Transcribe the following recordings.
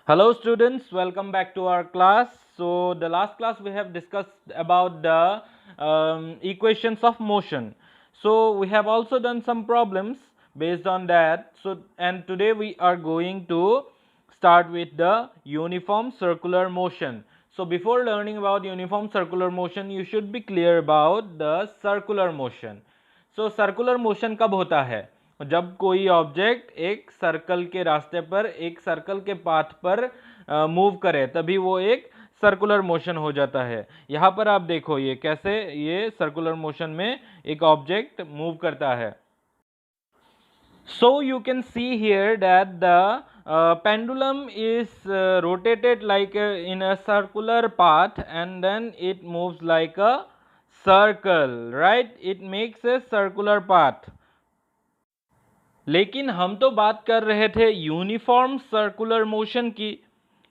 Hello students, welcome back to our class. So the last class we have discussed about the equations of motion. So we have also done some problems based on that. And today we are going to start with the uniform circular motion. So before learning about uniform circular motion, you should be clear about the circular motion. So circular motion कब होता है? जब कोई object एक circle के रास्ते पर, एक सर्कल के पाथ पर मूव करे, तभी वो एक सर्कुलर मोशन हो जाता है। यहाँ पर आप देखो ये कैसे ये सर्कुलर मोशन में एक ऑब्जेक्ट मूव करता है। So you can see here that the pendulum is rotated like in a circular path, and then it moves like a circle, right? It makes a circular path. लेकिन हम तो बात कर रहे थे यूनिफॉर्म सर्कुलर मोशन की।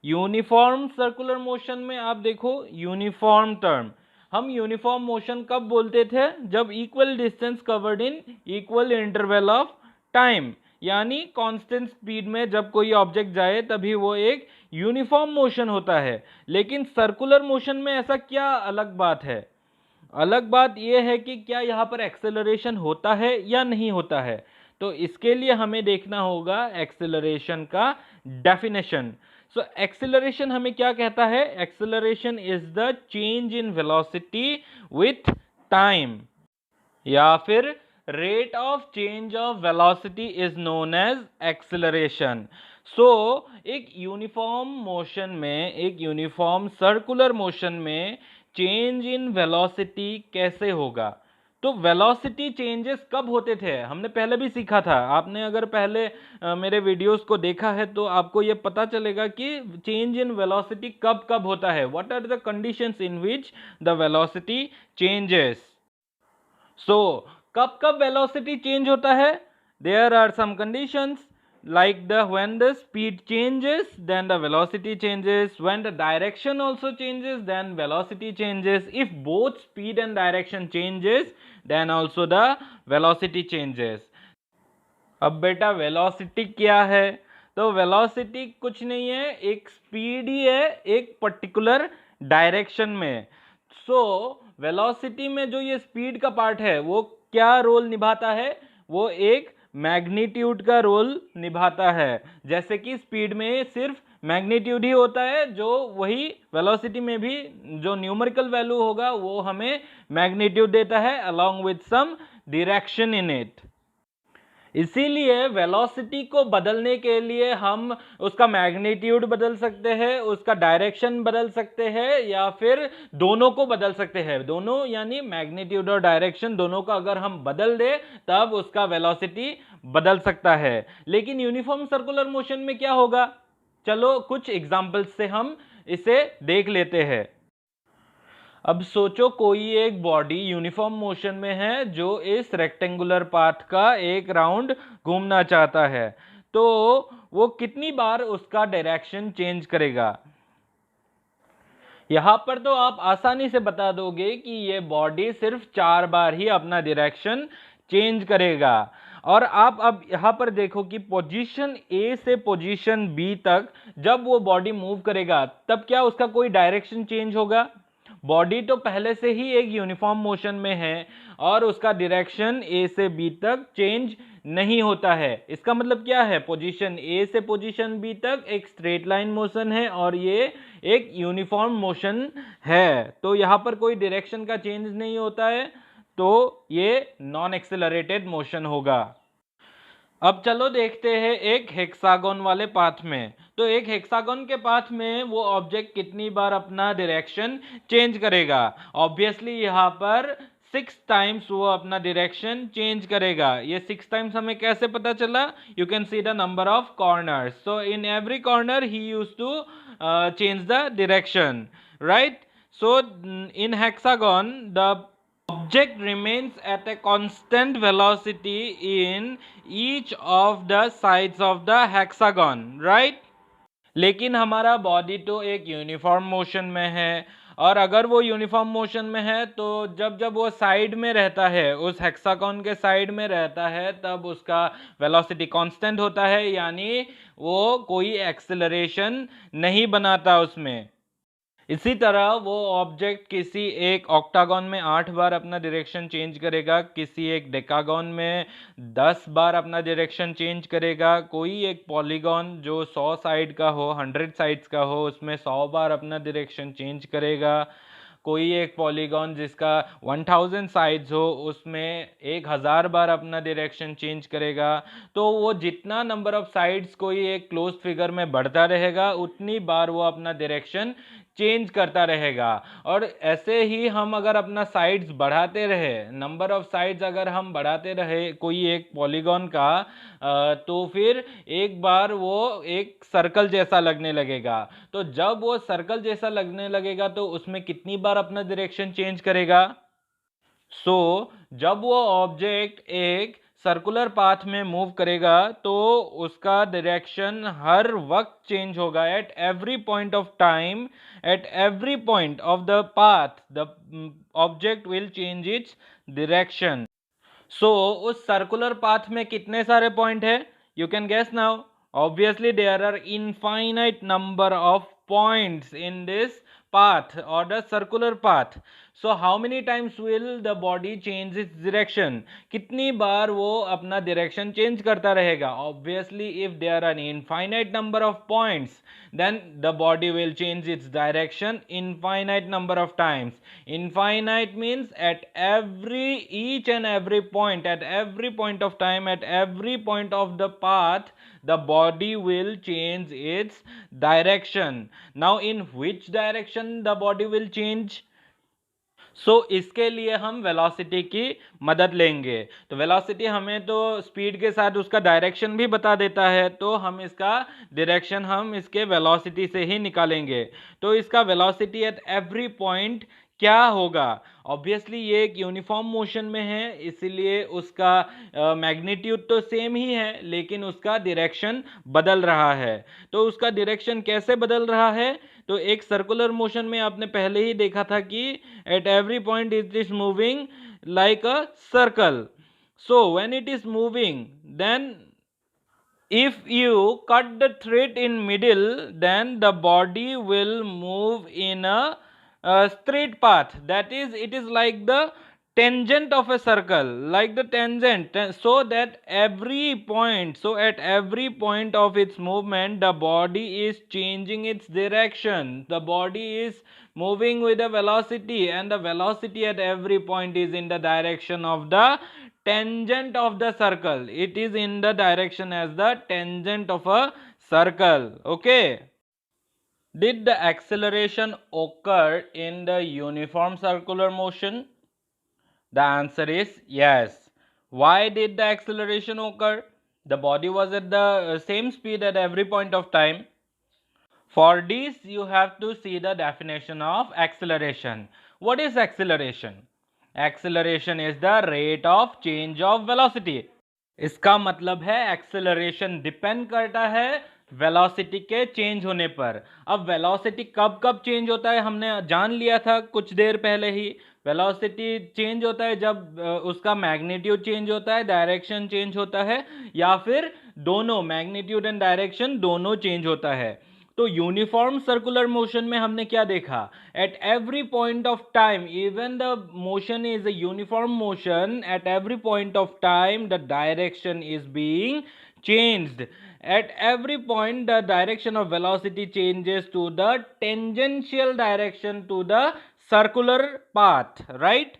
Uniform circular motion में आप देखो यूनिफॉर्म टर्म, हम यूनिफॉर्म मोशन कब बोलते थे? जब equal distance covered in equal interval of time, यानी कांस्टेंट स्पीड में जब कोई ऑब्जेक्ट जाए तभी वो एक यूनिफॉर्म मोशन होता है। लेकिन सर्कुलर मोशन में ऐसा क्या अलग बात है? अलग बात यह है कि क्या यहाँ पर एक्सेलरेशन होता है या नहीं होता है। तो इसके लिए हमें देखना होगा एक्सेलरेशन का डेफिनेशन। सो एक्सेलरेशन हमें क्या कहता है? Acceleration is the change in velocity with time, या फिर rate of change of velocity is known as acceleration. So एक यूनिफॉर्म मोशन में, एक यूनिफॉर्म सर्कुलर मोशन में चेंज इन वेलोसिटी कैसे होगा? तो वेलोसिटी चेंजेस कब होते थे हमने पहले भी सीखा था। आपने अगर पहले मेरे वीडियोस को देखा है तो आपको ये पता चलेगा कि चेंज इन वेलोसिटी कब कब होता है, what are the conditions in which the velocity changes. So कब कब वेलोसिटी चेंज होता है? There are some conditions like when the speed changes, then the velocity changes. When the direction also changes, then velocity changes. If both speed and direction changes, then also the velocity changes. अब बेटा velocity क्या है? तो velocity कुछ नहीं है, एक speed ही है एक पर्टिकुलर डायरेक्शन में। सो वेलोसिटी में जो ये स्पीड का पार्ट है वो क्या रोल निभाता है? वो एक मैग्नीट्यूड का रोल निभाता है। जैसे कि स्पीड में सिर्फ मैग्नीट्यूड ही होता है, जो वही वेलोसिटी में भी जो न्यूमेरिकल वैल्यू होगा वो हमें मैग्नीट्यूड देता है along with some direction in it. इसीलिए वेलोसिटी को बदलने के लिए हम उसका मैग्नीट्यूड बदल सकते हैं, उसका डायरेक्शन बदल सकते हैं, या फिर दोनों को बदल सकते हैं। दोनों यानी मैग्नीट्यूड और डायरेक्शन दोनों का अगर हम बदल दें तब उसका वेलोसिटी बदल सकता है। लेकिन यूनिफॉर्म सर्कुलर मोशन में क्या होगा? चलो कुछ एग्जांपल्स से हम इसे देख लेते हैं। अब सोचो कोई एक बॉडी यूनिफॉर्म मोशन में है जो इस रेक्टेंगुलर पाथ का एक राउंड घूमना चाहता है, तो वो कितनी बार उसका डायरेक्शन चेंज करेगा? यहां पर तो आप आसानी से बता दोगे कि ये बॉडी सिर्फ 4 बार ही अपना डायरेक्शन चेंज करेगा। और आप अब यहां पर देखो कि पोजीशन ए से पोजीशन बी तक जब वो बॉडी मूव करेगा तब क्या उसका कोई डायरेक्शन चेंज होगा? बॉडी तो पहले से ही एक यूनिफॉर्म मोशन में है और उसका डायरेक्शन ए से बी तक चेंज नहीं होता है। इसका मतलब क्या है? पोजीशन ए से पोजीशन बी तक एक स्ट्रेट लाइन मोशन है और ये एक यूनिफॉर्म मोशन है, तो यहां पर कोई डायरेक्शन का चेंज नहीं होता है, तो ये नॉन एक्सेलरेटेड मोशन होगा। अब चलो देखते हैं एक हेक्सागोन वाले पाथ में। तो एक हेक्सागोन के पाथ में वो ऑब्जेक्ट कितनी बार अपना डायरेक्शन चेंज करेगा? ऑब्वियसली यहाँ पर 6 टाइम्स वो अपना डायरेक्शन चेंज करेगा। ये 6 टाइम्स हमें कैसे पता चला? You can see the number of corners. So in every corner he used to change the direction, right? So in hexagon the object remains at a constant velocity in each of the sides of the hexagon, right? लेकिन हमारा body तो एक uniform motion में है और अगर वो uniform motion में है तो जब जब वो साइड में रहता है, उस हेक्सागोन के साइड में रहता है, तब उसका वेलोसिटी कांस्टेंट होता है, यानी वो कोई एक्सेलरेशन नहीं बनाता उसमें। इसी तरह वो ऑब्जेक्ट किसी एक ऑक्टागन में 8 बार अपना डायरेक्शन चेंज करेगा, किसी एक डेकागन में 10 बार अपना डायरेक्शन चेंज करेगा, कोई एक पॉलीगॉन जो 100 साइड का हो, 100 साइड्स का हो, उसमें 100 बार अपना डायरेक्शन चेंज करेगा, कोई एक पॉलीगॉन जिसका 1000 साइड्स हो, उसमें 1000 बार अपना डायरेक्शन चेंज करेगा। तो वो जितना नंबर ऑफ साइड्स कोई एक क्लोज फिगर में बढ़ता रहेगा, उतनी बार वो अपना डायरेक्शन चेंज करता रहेगा। और ऐसे ही हम अगर अपना साइड्स बढ़ाते रहे, नंबर ऑफ साइड्स अगर हम बढ़ाते रहे कोई एक पॉलीगॉन का, तो फिर एक बार वो एक सर्कल जैसा लगने लगेगा। तो जब वो सर्कल जैसा लगने लगेगा तो उसमें कितनी बार अपना डायरेक्शन चेंज करेगा? जब वो ऑब्जेक्ट एक सर्कुलर पाथ में मूव करेगा तो उसका डायरेक्शन हर वक्त चेंज होगा। At every point of time, at every point of the path, the object will change its direction. उस सर्कुलर पाथ में कितने सारे पॉइंट है? You can guess now. Obviously there are infinite number of points in this path or the circular path. So how many times will the body change its direction? कितनी बार वो अपना direction change करता रहेगा? Obviously if there are an infinite number of points, then the body will change its direction infinite number of times. Infinite means at each and every point, at every point of time, at every point of the path, the body will change its direction. Now in which direction the body will change? इसके लिए हम velocity की मदद लेंगे। तो velocity हमें तो speed के साथ उसका डायरेक्शन भी बता देता है, तो हम इसका डायरेक्शन हम इसके वेलोसिटी से ही निकालेंगे। तो इसका वेलोसिटी एट एवरी पॉइंट क्या होगा? ऑब्वियसली ये एक यूनिफॉर्म मोशन में है, इसीलिए उसका मैग्नीट्यूड तो सेम ही है, लेकिन उसका डायरेक्शन बदल रहा है। तो उसका डायरेक्शन कैसे बदल रहा है? तो एक सर्कुलर मोशन में आपने पहले ही देखा था कि at every point it is moving like a circle. When it is moving, then if you cut the thread in middle, then the body will move in a straight path. That is, it is like the tangent of a circle, like the tangent, so that at every point of its movement the body is changing its direction. The body is moving with a velocity, and the velocity at every point is in the direction of the tangent of the circle. It is in the direction as the tangent of a circle. Okay. Did the acceleration occur in the uniform circular motion? The answer is yes. Why did the acceleration occur? The body was at the same speed at every point of time. For this, you have to see the definition of acceleration. What is acceleration? Acceleration is the rate of change of velocity. इसका मतलब है acceleration depend करता है velocity के change होने पर। अब velocity कब कब चेंज होता है हमने जान लिया था कुछ देर पहले ही। वेलोसिटी चेंज होता है जब उसका मैग्नीट्यूड चेंज होता है, डायरेक्शन चेंज होता है, या फिर दोनों, मैग्नीट्यूड एंड डायरेक्शन दोनों चेंज होता है। तो यूनिफॉर्म सर्कुलर मोशन में हमने क्या देखा? Eight every point of time, even the motion is a uniform motion, eight every point of time the direction is being changed. At every point the direction of velocity changes to the tangential direction to the circular path, right?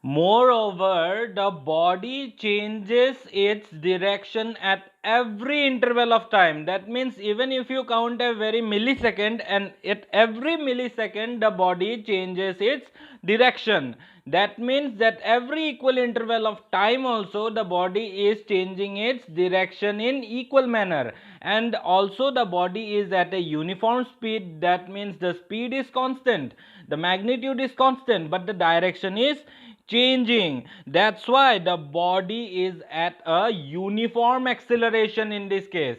Moreover, the body changes its direction at every interval of time. That means even if you count a very millisecond, and at every millisecond the body changes its direction. That means that every equal interval of time also the body is changing its direction in equal manner. And also the body is at a uniform speed. That means the speed is constant, the magnitude is constant, but the direction is changing. That's why the body is at a uniform acceleration in this case.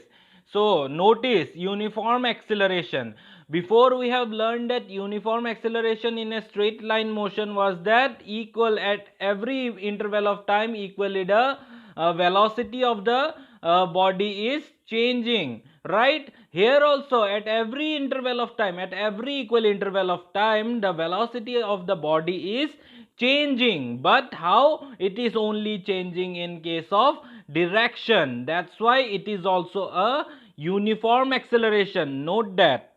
So notice uniform acceleration. Before we have learned that uniform acceleration in a straight line motion was that equal at every interval of time equally the velocity of the body is changing, right? Here also at every interval of time, at every equal interval of time, the velocity of the body is changing. But how? It is only changing in case of direction. That's why it is also a uniform acceleration. Note that.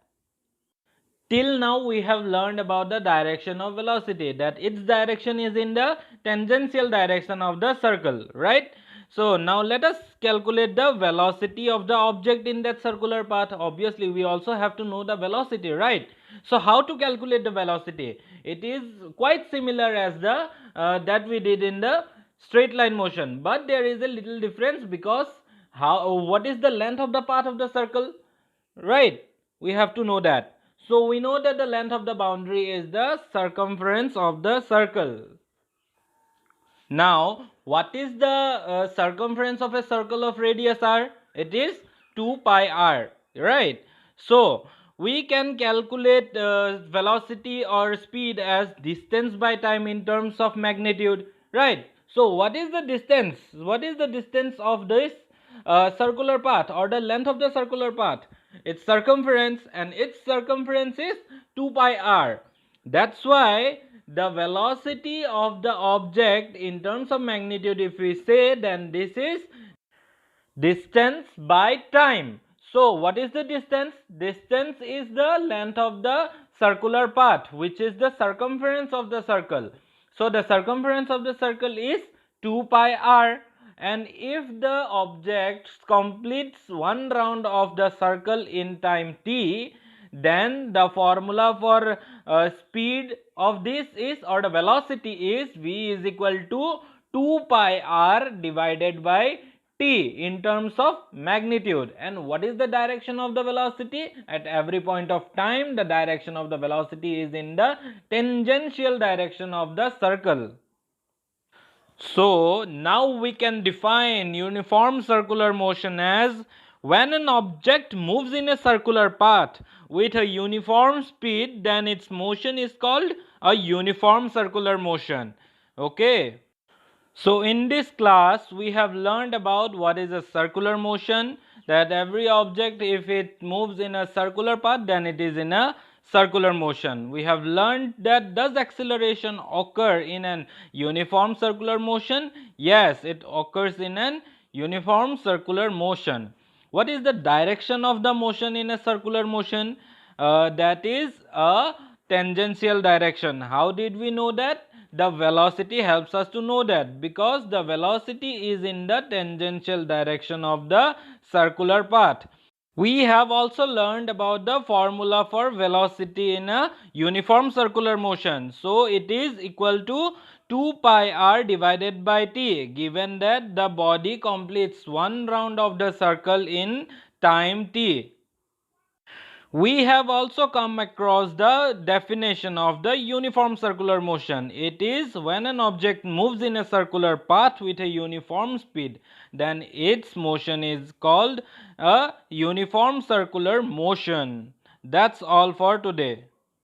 Till now we have learned about the direction of velocity, that its direction is in the tangential direction of the circle, right? So now let us calculate the velocity of the object in that circular path. Obviously we also have to know the velocity, right? So how to calculate the velocity? It is quite similar as the that we did in the straight line motion, but there is a little difference, because what is the length of the path of the circle, right? We have to know that. So we know that the length of the boundary is the circumference of the circle. Now what is the circumference of a circle of radius r? It is 2 pi r, right? So we can calculate velocity or speed as distance by time in terms of magnitude, right? So what is the distance? What is the distance of this circular path, or the length of the circular path? Its circumference, and its circumference is 2 pi r. That's why the velocity of the object in terms of magnitude, if we say, then this is distance by time. So what is the distance? Distance is the length of the circular path, which is the circumference of the circle. So the circumference of the circle is 2 pi r, and if the object completes one round of the circle in time t, then the formula for speed of this is, or the velocity is, v is equal to 2 pi r divided by t in terms of magnitude. And what is the direction of the velocity? At every point of time, the direction of the velocity is in the tangential direction of the circle. So now we can define uniform circular motion as when an object moves in a circular path with a uniform speed, then its motion is called a uniform circular motion. Okay. So in this class we have learned about what is a circular motion, that every object, if it moves in a circular path, then it is in a circular motion. We have learned that does acceleration occur in an uniform circular motion? Yes, it occurs in an uniform circular motion. What is the direction of the motion in a circular motion? That is a tangential direction. How did we know that? The velocity helps us to know that, because the velocity is in the tangential direction of the circular path. We have also learned about the formula for velocity in a uniform circular motion. So it is equal to 2 pi r divided by t, given that the body completes one round of the circle in time t. We have also come across the definition of the uniform circular motion. It is when an object moves in a circular path with a uniform speed, then its motion is called a uniform circular motion. That's all for today.